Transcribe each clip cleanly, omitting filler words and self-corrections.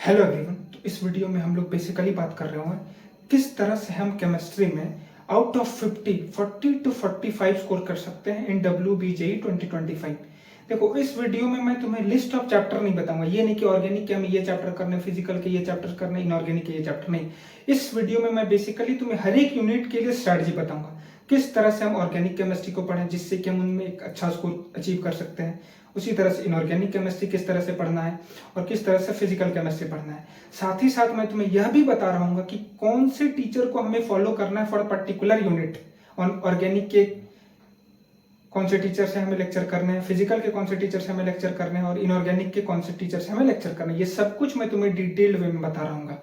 Hello everyone. तो इस video में हम लोग बेसिकली बात कर रहे हैं किस तरह से हम केमिस्ट्री में आउट ऑफ 40 टू 45 स्कोर कर सकते हैं इन WBJE 2025। देखो, इस वीडियो में मैं तुम्हें लिस्ट ऑफ चैप्टर नहीं बताऊंगा। ये नहीं कि ऑर्गेनिक के हमें ये चैप्टर करने, फिजिकल के ये चैप्टर करने, इनऑर्गेनिक के ये चैप्टर नहीं। इस वीडियो में मैं बेसिकली तुम्हें हर एक यूनिट के लिए स्ट्रैटेजी बताऊंगा किस तरह से हम ऑर्गेनिक केमिस्ट्री को पढ़ें जिससे कि हम उनमें एक अच्छा स्कोर अचीव कर सकते हैं। उसी तरह से इनऑर्गेनिक केमिस्ट्री किस तरह से पढ़ना है और किस तरह से फिजिकल केमिस्ट्री पढ़ना है। साथ ही साथ मैं तुम्हें यह भी बता रहा हूँ कि कौन से टीचर को हमें फॉलो करना है फॉर पर्टिकुलर यूनिट। और ऑर्गेनिक के कौन से टीचर से हमें लेक्चर करने हैं, फिजिकल के कौन से टीचर से हमें लेक्चर करने हैं और इनऑर्गेनिक के कौन से टीचर से हमें लेक्चर करना है। ये सब कुछ मैं तुम्हें डिटेल्ड वे में बता रहा हूँ।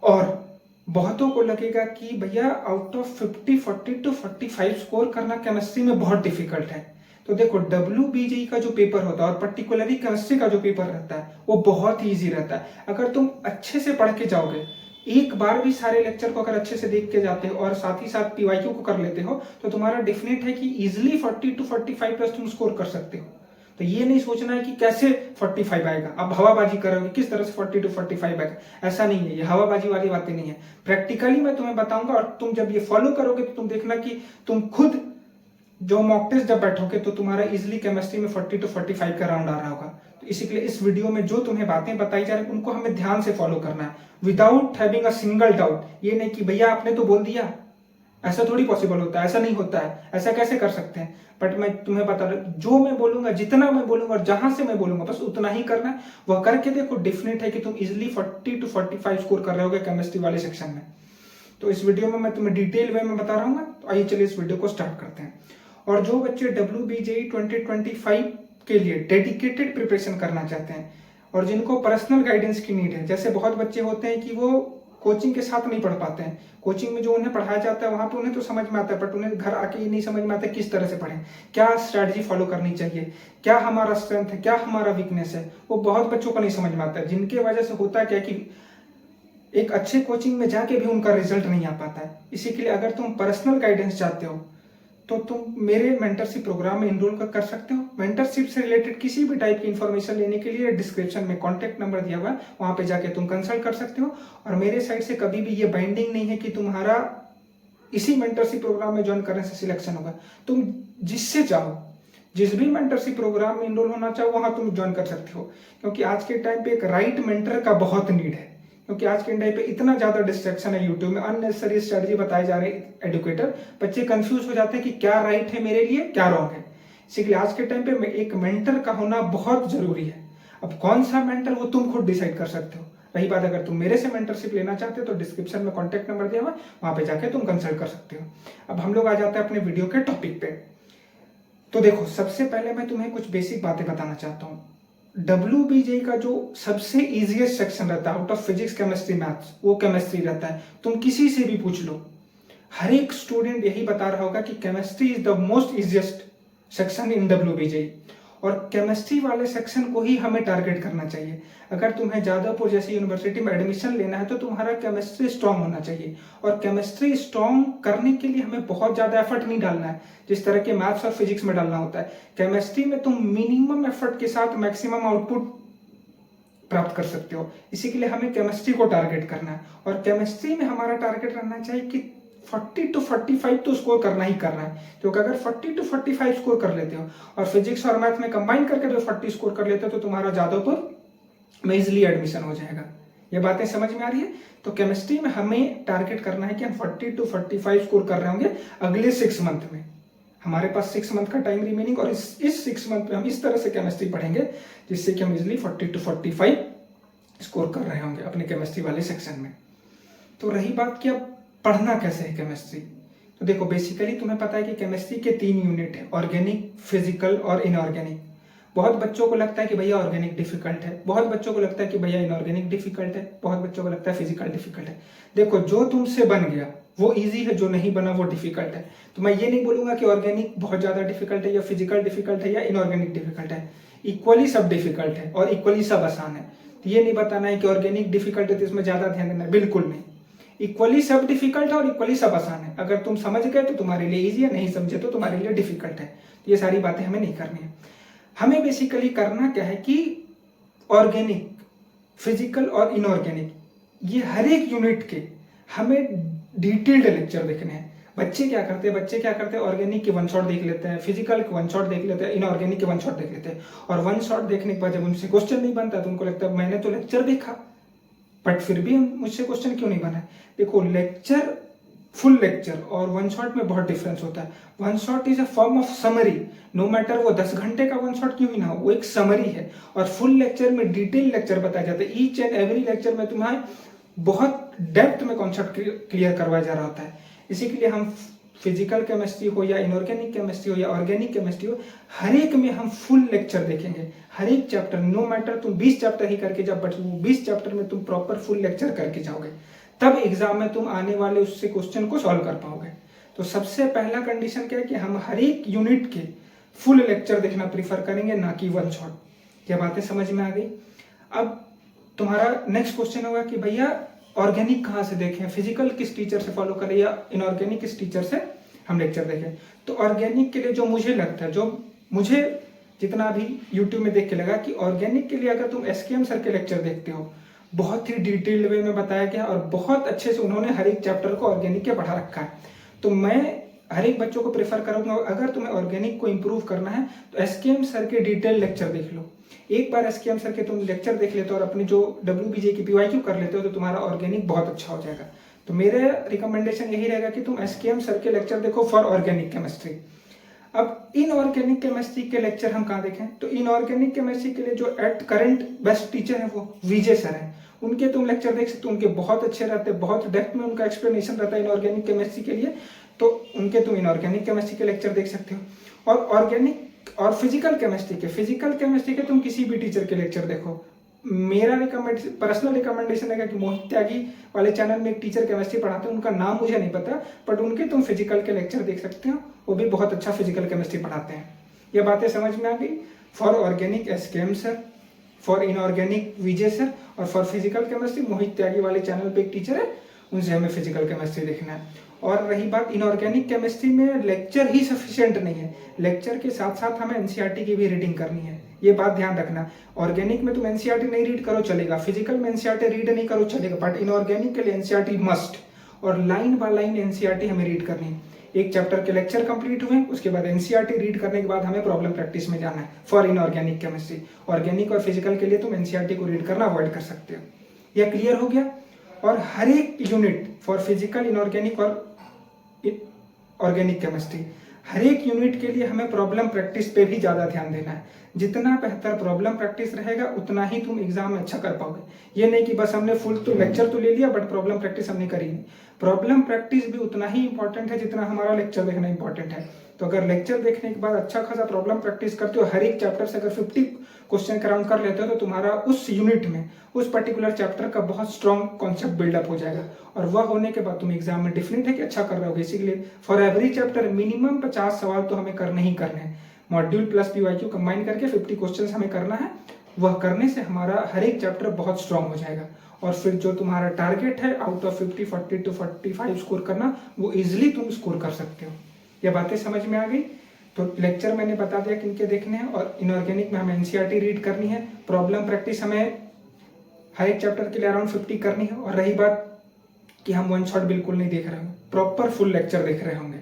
और बहुतों को लगेगा कि भैया आउट ऑफ 40 टू 45 स्कोर करना केमिस्ट्री में बहुत डिफिकल्ट है। तो देखो, WBJE का जो पेपर होता है और पर्टिकुलरली केमिस्ट्री का जो पेपर रहता है वो बहुत ही ईजी रहता है। अगर तुम अच्छे से पढ़ के जाओगे, एक बार भी सारे लेक्चर को अगर अच्छे से देख के जाते हो और साथ ही साथ PYQ को कर लेते हो तो तुम्हारा डेफिनेट है कि इजिली 40 टू 45 प्लस तुम स्कोर कर सकते हो। तो ये नहीं सोचना है कि कैसे 45 आएगा, अब हवाबाजी करोगे किस तरह से 40 टू 45 आएगा, ऐसा नहीं है। ये हवाबाजी वाली बातें नहीं है। प्रैक्टिकली मैं तुम्हें बताऊंगा और तुम जब ये फॉलो करोगे तो तुम देखना कि तुम खुद जो मॉक टेस्ट जब बैठोगे तो तुम्हारा इजिली केमिस्ट्री में 40 टू 45 का राउंड आ रहा होगा। तो इसी के लिए इस वीडियो में जो तुम्हें बातें बताई जा रही है उनको हमें ध्यान से फॉलो करना है without having a single doubt. ये नहीं कि भैया आपने तो बोल दिया, ऐसा थोड़ी पॉसिबल होता है, ऐसा नहीं होता है, ऐसा कैसे कर सकते हैं। बट मैं तुम्हें बता रहा हूं, जो मैं बोलूंगा, जितना मैं बोलूंगा और जहां से मैं बोलूंगा बस उतना ही करना है। वह करके देखो, डेफिनेट है कि तुम इजिली 40 टू 45 स्कोर कर रहे होगे केमिस्ट्री वाले सेक्शन में। तो इस वीडियो में मैं तुम्हें डिटेल वे में बता रहा हूँ। तो आइए चलिए इस वीडियो को स्टार्ट करते हैं। और जो बच्चे WBJE 2025 के लिए डेडिकेटेड प्रिपरेशन करना चाहते हैं और जिनको पर्सनल गाइडेंस की नीड है, जैसे बहुत बच्चे होते हैं कि वो कोचिंग के साथ नहीं पढ़ पाते हैं। कोचिंग में जो उन्हें पढ़ाया जाता है वहां पे उन्हें तो समझ में आता है, बट उन्हें घर आके ये नहीं समझ में आता किस तरह से पढ़ें, क्या स्ट्रैटेजी फॉलो करनी चाहिए, क्या हमारा स्ट्रेंथ है, क्या हमारा वीकनेस है। वो बहुत बच्चों को नहीं समझ में आता है, जिनके वजह से होता क्या कि एक अच्छे कोचिंग में जाके भी उनका रिजल्ट नहीं आ पाता है। इसी के लिए अगर तुम पर्सनल गाइडेंस चाहते हो तो तुम मेरे मेंटरशिप प्रोग्राम में इनरोल कर सकते हो। मेंटरशिप से रिलेटेड किसी भी टाइप की इंफॉर्मेशन लेने के लिए डिस्क्रिप्शन में कॉन्टैक्ट नंबर दिया हुआ है, वहां पे जाके तुम कंसल्ट कर सकते हो। और मेरे साइड से कभी भी ये बाइंडिंग नहीं है कि तुम्हारा इसी मेंटरशिप प्रोग्राम में ज्वाइन करने से सिलेक्शन होगा। तुम जिससे चाहो, जिस भी मेंटरशिप प्रोग्राम में इनरोल होना चाहो वहां तुम ज्वाइन कर सकते हो। क्योंकि आज के टाइम पे एक राइट मेंटर का बहुत नीड है। क्योंकि आज के टाइम पे इतना ज्यादा डिस्ट्रैक्शन है, यूट्यूब में अननेसेसरी स्ट्रेटजी बताए जा रहे हैं एडुकेटर, बच्चे कंफ्यूज हो जाते हैं कि क्या राइट है मेरे लिए, क्या रॉन्ग है। इसीलिए आज के टाइम पे एक मेंटर का होना बहुत जरूरी है। अब कौन सा मेंटर वो तुम खुद डिसाइड कर सकते हो। रही बात, अगर तुम मेरे से मेंटरशिप लेना चाहते हो तो डिस्क्रिप्शन में कॉन्टैक्ट नंबर दिया हुआ, वहां पे जाके तुम कंसल्ट कर सकते हो। अब हम लोग आ जाते हैं अपने वीडियो के टॉपिक पे। तो देखो, सबसे पहले मैं तुम्हें कुछ बेसिक बातें बताना चाहता हूँ। WBJE का जो सबसे इजीएस्ट सेक्शन रहता है out of physics, chemistry, maths, वो केमिस्ट्री रहता है। तुम किसी से भी पूछ लो, हर एक स्टूडेंट यही बता रहा होगा कि chemistry is the most easiest section in WBJE। और केमिस्ट्री वाले सेक्शन को ही हमें टारगेट करना चाहिए। अगर तुम्हें जादवपुर जैसी यूनिवर्सिटी में एडमिशन लेना है तो तुम्हारा केमिस्ट्री स्ट्रांग होना चाहिए। और केमिस्ट्री स्ट्रांग करने के लिए हमें बहुत ज्यादा एफर्ट नहीं डालना है जिस तरह के मैथ्स और फिजिक्स में डालना होता है। केमिस्ट्री में तुम मिनिमम एफर्ट के साथ मैक्सिमम आउटपुट प्राप्त कर सकते हो। इसी के लिए हमें केमिस्ट्री को टारगेट करना है। और केमिस्ट्री में हमारा टारगेट रहना चाहिए कि 40 टू 45 तो स्कोर करना ही करना है। क्योंकि अगर 40 टू 45 स्कोर कर लेते हो और फिजिक्स और मैथ में कंबाइन करके जो 40 स्कोर कर लेते हो तो तुम्हारा जादवपुर में इजिली एडमिशन हो जाएगा। ये बातें समझ में आ रही है। तो केमिस्ट्री में हमें टारगेट करना है कि हम 40 टू 45 स्कोर कर रहे होंगे अगले 6 मंथ में। हमारे पास 6 मंथ का टाइम रिमेनिंग और इस 6 मंथ में हम इस तरह से केमिस्ट्री पढ़ेंगे जिससे कि हम इजिली 40 टू 45 स्कोर कर रहे होंगे अपने केमिस्ट्री वाले सेक्शन में। तो रही बात कि अब पढ़ना कैसे है केमिस्ट्री। तो देखो, बेसिकली तुम्हें पता है कि केमिस्ट्री के 3 यूनिट है, ऑर्गेनिक, फिजिकल और इनऑर्गेनिक। बहुत बच्चों को लगता है कि भैया ऑर्गेनिक डिफिकल्ट है, बहुत बच्चों को लगता है कि भैया इनऑर्गेनिक डिफिकल्ट है, बहुत बच्चों को लगता है फिजिकल डिफिकल्ट है। देखो, जो तुमसे बन गया वो इजी है, जो नहीं बना वो डिफिकल्ट है। तो मैं ये नहीं बोलूंगा कि ऑर्गेनिक बहुत ज्यादा डिफिकल्ट है या फिजिकल डिफिकल्ट है या इनऑर्गेनिक डिफिकल्ट है। इक्वली सब डिफिकल्ट है और इक्वली सब आसान है। तो ये नहीं बताना है कि ऑर्गेनिक डिफिकल्ट है तो इसमें ज्यादा ध्यान देना है, बिल्कुल नहीं। इक्वली सब डिफिकल्ट है और इक्वली सब आसान है। अगर तुम समझ गए तो तुम्हारे लिए इजी है, नहीं समझे तो तुम्हारे लिए डिफिकल्ट है। ये सारी बातें हमें नहीं करनी है। हमें बेसिकली करना क्या है कि ऑर्गेनिक फिजिकल और इनऑर्गेनिक, ये हर एक यूनिट के हमें डिटेल्ड लेक्चर देखने हैं। बच्चे क्या करते हैं ऑर्गेनिक के वन शॉट देख लेते हैं, फिजिकल के वन शॉट देख लेते हैं, इनऑर्गेनिक के वन शॉट देख लेते हैं, और वन शॉट देखने के बाद जब उनसे क्वेश्चन नहीं बनता तो उनको लगता है मैंने तो लेक्चर देखा बट फिर भी मुझसे क्वेश्चन क्यों नहीं बना। देखो लेक्चर, फुल लेक्चर और वन शॉट में बहुत डिफरेंस होता है। One shot is a form of summary, no matter वो 10 घंटे का वन शॉट क्यों ही ना हो, वो एक समरी है। और फुल लेक्चर में डिटेल लेक्चर बताया जाता है, ईच एंड एवरी लेक्चर में तुम्हें बहुत डेप्थ में कॉन्सेप्ट क्लियर करवाया जा रहा होता है। इसी के लिए हम फिजिकल केमिस्ट्री हो या इनऑर्गेनिक केमिस्ट्री हो या ऑर्गेनिक केमिस्ट्री हो, हर एक में हम फुल लेक्चर देखेंगे, हर एक चैप्टर, नो मैटर तुम 20 चैप्टर ही करके जब बट 20 चैप्टर में तुम प्रॉपर फुल लेक्चर करके जाओगे, तब एग्जाम में तुम आने वाले उससे क्वेश्चन को सॉल्व कर पाओगे। तो सबसे पहला कंडीशन क्या है कि हम हर एक यूनिट के फुल लेक्चर देखना प्रीफर करेंगे, ना कि वन शॉट। ये बातें समझ में आ गई। अब तुम्हारा नेक्स्ट क्वेश्चन होगा कि भैया ऑर्गेनिक कहाँ से देखें, फिजिकल किस टीचर से फॉलो करें या इनऑर्गेनिक किस टीचर से हम लेक्चर देखें। तो ऑर्गेनिक के लिए जो मुझे लगता है, जो मुझे जितना भी यूट्यूब में देख के लगा कि ऑर्गेनिक के लिए अगर तुम एसकेएम सर के लेक्चर देखते हो, बहुत ही डिटेल्ड वे में बताया गया और बहुत अच्छे से उन्होंने हर एक चैप्टर को ऑर्गेनिक के पढ़ा रखा है। तो मैं हर एक बच्चों को प्रेफर करूंगा, अगर तुम्हें ऑर्गेनिक को इंप्रूव करना है तो एसकेएम सर के डिटेल लेक्चर देख लो। एक बार एसकेएम सर के तुम लेक्चर देख लेते हो और अपनी जो डब्ल्यूबीजे की पीवाईक्यू कर लेते हो तो तुम्हारा ऑर्गेनिक बहुत अच्छा हो जाएगा। तो मेरे रिकमेंडेशन यही रहेगा कि तुम एसकेएम सर के लेक्चर देखो फॉर ऑर्गेनिक केमिस्ट्री। अब इनऑर्गेनिक केमिस्ट्री के लेक्चर हम कहाँ देखें, तो इनऑर्गेनिक केमिस्ट्री के लिए जो एट करंट बेस्ट टीचर है वो विजय सर है, उनके तुम लेक्चर देख सकते हो, उनके बहुत अच्छे रहते हैं, बहुत डेप्थ में उनका एक्सप्लेनेशन रहता है इनऑर्गेनिक केमिस्ट्री के लिए, तो उनके तुम इनऑर्गेनिक केमिस्ट्री के लेक्चर देख सकते हो। और ऑर्गेनिक और फिजिकल केमिस्ट्री के तुम किसी भी टीचर के लेक्चर देखो। मेरा पर्सनल रिकमेंडेशन है कि मोहित त्यागी वाले चैनल में एक टीचर केमिस्ट्री पढ़ाते हैं, उनका नाम मुझे नहीं पता, बट उनके तुम फिजिकल के लेक्चर देख सकते हो, वो भी बहुत अच्छा फिजिकल केमिस्ट्री पढ़ाते हैं। ये बातें समझ में आ गई। For organic SKM sir, for inorganic Vijay sir, और फॉर फिजिकल केमिस्ट्री मोहित त्यागी वाले चैनल पे एक टीचर है, उनसे हमें फिजिकल केमिस्ट्री देखना है। और रही बात इनऑर्गेनिक केमिस्ट्री में लेक्चर ही सफिशिएंट नहीं है, लेक्चर के साथ साथ हमें एनसीईआरटी की भी रीडिंग करनी है, ये बात ध्यान रखना। ऑर्गेनिक में तुम एनसीईआरटी नहीं रीड करो चलेगा, फिजिकल में एनसीईआरटी रीड नहीं करो चलेगा, बट इनऑर्गेनिक के लिए एनसीईआरटी मस्ट, और लाइन बाय लाइन एनसीईआरटी हमें रीड करनी है। एक चैप्टर के लेक्चर कंप्लीट हुए, उसके बाद एनसीईआरटी रीड करने के बाद हमें प्रॉब्लम प्रैक्टिस में जाना है फॉर इनऑर्गेनिक केमिस्ट्री। ऑर्गेनिक और फिजिकल के लिए तुम एनसीईआरटी को रीड करना अवॉइड कर सकते हो। यह क्लियर हो गया। और हर एक यूनिट फॉर फिजिकल, इनऑर्गेनिक और ऑर्गेनिक केमिस्ट्री, हर एक यूनिट के लिए हमें प्रॉब्लम प्रैक्टिस पे भी ज्यादा ध्यान देना है। जितना बेहतर प्रॉब्लम प्रैक्टिस रहेगा उतना ही तुम एग्जाम में अच्छा कर पाओगे। ये नहीं कि बस हमने फुल तो लेक्चर तो ले लिया बट प्रॉब्लम प्रैक्टिस हमने करी नहीं। प्रॉब्लम प्रैक्टिस भी उतना ही इंपॉर्टेंट है जितना हमारा लेक्चर देखना इंपॉर्टेंट है। तो अगर लेक्चर देखने के बाद अच्छा खासा प्रॉब्लम प्रैक्टिस करते हो, हर एक चैप्टर से अगर 50 क्वेश्चन का राउंड कर लेते हो, तो तुम्हारा उस यूनिट में उस पर्टिकुलर चैप्टर का बहुत स्ट्रॉन्ग कॉन्सेप्ट बिल्डअप हो जाएगा, और वह होने के बाद तुम एग्जाम में डिफिनेट है कि अच्छा कर रहे हो। इसीलिए फॉर एवरी चैप्टर मिनिमम 50 सवाल तो हमें करने ही करने हैं। मॉड्यूल प्लस पीवाईक्यू कंबाइन करके 50 क्वेश्चंस हमें करना है। वह करने से हमारा हर एक चैप्टर बहुत स्ट्रांग हो जाएगा, और फिर जो तुम्हारा टारगेट है आउट ऑफ 50 40 टू 45 स्कोर करना, वो इजिली तुम स्कोर कर सकते हो। ये बातें समझ में आ गई। तो लेक्चर मैंने बता दिया किनके देखने हैं, और इनऑर्गेनिक में हमें एनसीईआरटी रीड करनी है, प्रॉब्लम प्रैक्टिस हमें हर एक चैप्टर के लिए अराउंड 50 करनी है। और रही बात कि हम वन शॉट बिल्कुल नहीं देख रहे होंगे, प्रॉपर फुल लेक्चर देख रहे होंगे।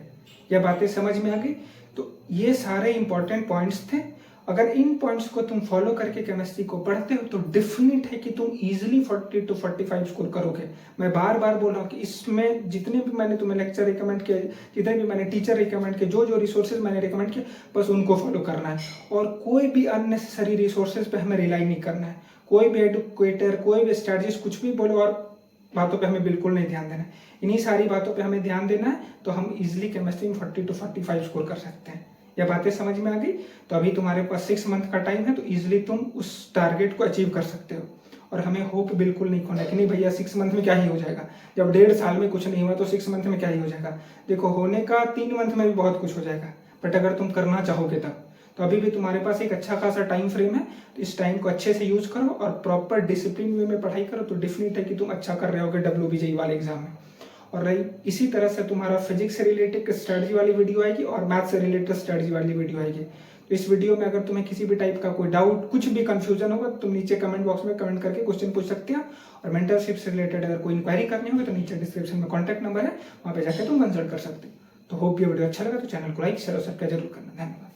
ये बातें समझ में आ गई। तो ये सारे इंपॉर्टेंट पॉइंट्स थे। अगर इन पॉइंट्स को तुम फॉलो करके केमिस्ट्री को पढ़ते हो तो डेफिनेट है कि तुम इजीली 40 टू 45 स्कोर करोगे। मैं बार बार बोल रहा हूँ कि इसमें जितने भी मैंने तुम्हें लेक्चर रिकमेंड किए, जितने भी मैंने टीचर रिकमेंड किए, जो जो रिसोर्सेज मैंने रिकमेंड किए, बस उनको फॉलो करना है। और कोई भी अननेसेसरी रिसोर्सेज पे हमें रिलाई नहीं करना है। कोई भी एडुकेटर, कोई भी स्ट्रेटजिस्ट कुछ भी बोलो और बातों पे हमें बिल्कुल नहीं ध्यान देना है। इन्हीं सारी बातों पे हमें ध्यान देना है, तो हम इजीली केमिस्ट्री में 40 टू 45 स्कोर कर सकते हैं। यह बातें समझ में आ गई। तो अभी तुम्हारे पास 6 मंथ का टाइम है, तो इजीली तुम उस टारगेट को अचीव कर सकते हो। और हमें होप बिल्कुल नहीं खोना कि नहीं भैया 6 मंथ में क्या ही हो जाएगा, जब 1.5 साल में कुछ नहीं हुआ तो 6 मंथ में क्या ही हो जाएगा। देखो होने का 3 मंथ में भी बहुत कुछ हो जाएगा, बट अगर तुम करना चाहोगे तब, तो अभी भी तुम्हारे पास एक अच्छा खासा टाइम फ्रेम है। तो इस टाइम को अच्छे से यूज करो और प्रॉपर डिसिप्लिन वे में पढ़ाई करो, तो डेफिनेट है कि तुम अच्छा कर रहे होगे डब्ल्यूबीजेई वाले एग्जाम में। और रही इसी तरह से तुम्हारा फिजिक्स से रिलेटेड स्ट्रेटजी वाली वीडियो आएगी और मैथ से रिलेटेड स्ट्रेटजी वाली वीडियो आएगी। इस वीडियो में अगर तुम्हें किसी भी टाइप का कोई डाउट, कुछ भी कंफ्यूजन होगा, तुम नीचे कमेंट बॉक्स में कमेंट करके क्वेश्चन पूछ सकते हो। और मेंटरशिप से रिलेटेड अगर कोई इंक्वायरी करनी होगी तो नीचे डिस्क्रिप्शन में कॉन्टैक्ट नंबर है, वहां पे जाकर तुम कंसल्ट कर सकते हो। तो होप ये वीडियो अच्छा लगा तो चैनल को लाइक शेयर और सब्सक्राइब जरूर करना। धन्यवाद।